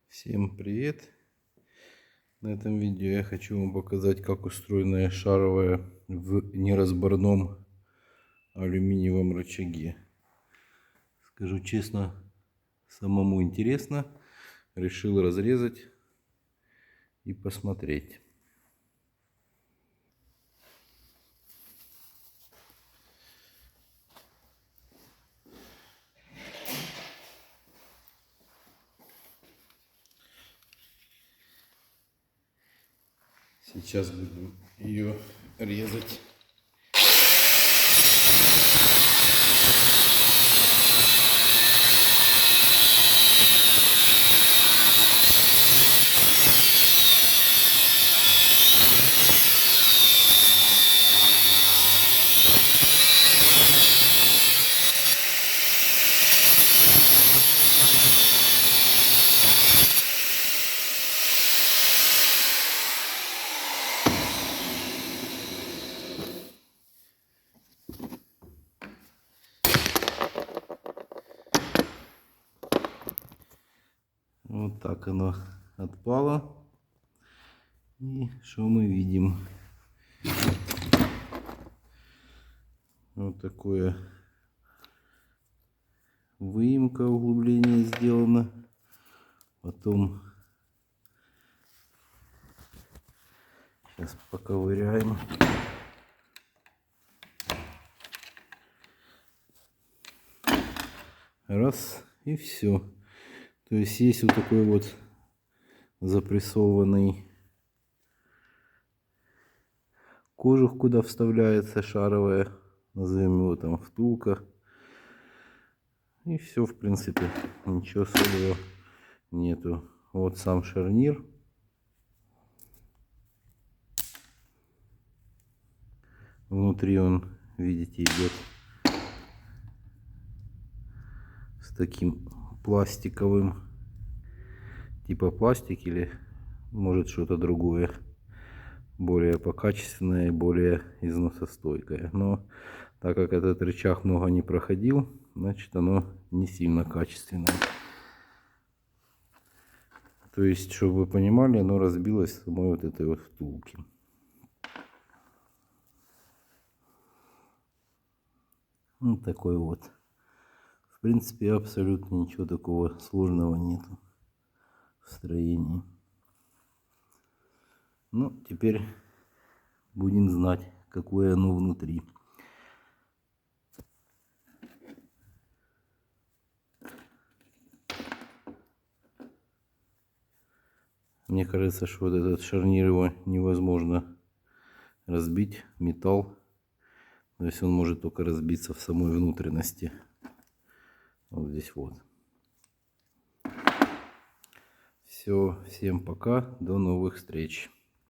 Всем привет! На этом видео я хочу вам показать, как устроена шаровая в неразборном алюминиевом рычаге. Скажу честно, самому интересно. Решил разрезать и посмотреть. Сейчас будем ее резать. Вот так оно отпало. И что мы видим? Вот такое выемка, углубление сделано. Потом сейчас поковыряем. Раз, и все. То есть есть вот такой вот запрессованный кожух, куда вставляется шаровая, назовем его там втулка. И все, в принципе, ничего особого нету. Вот сам шарнир. Внутри он, видите, идет с таким пластиковым, типа пластик или может что-то другое, более покачественное и более износостойкое. Но так как этот рычаг много не проходил, значит оно не сильно качественное. То есть, чтобы вы понимали, оно разбилось в самой вот этой вот втулке. Вот такой вот. В принципе, абсолютно ничего такого сложного нету в строении. Ну, теперь будем знать, какое оно внутри. Мне кажется, что вот этот шарнир, его невозможно разбить, металл. То есть он может только разбиться в самой внутренности. Вот здесь вот. Все, всем пока, до новых встреч.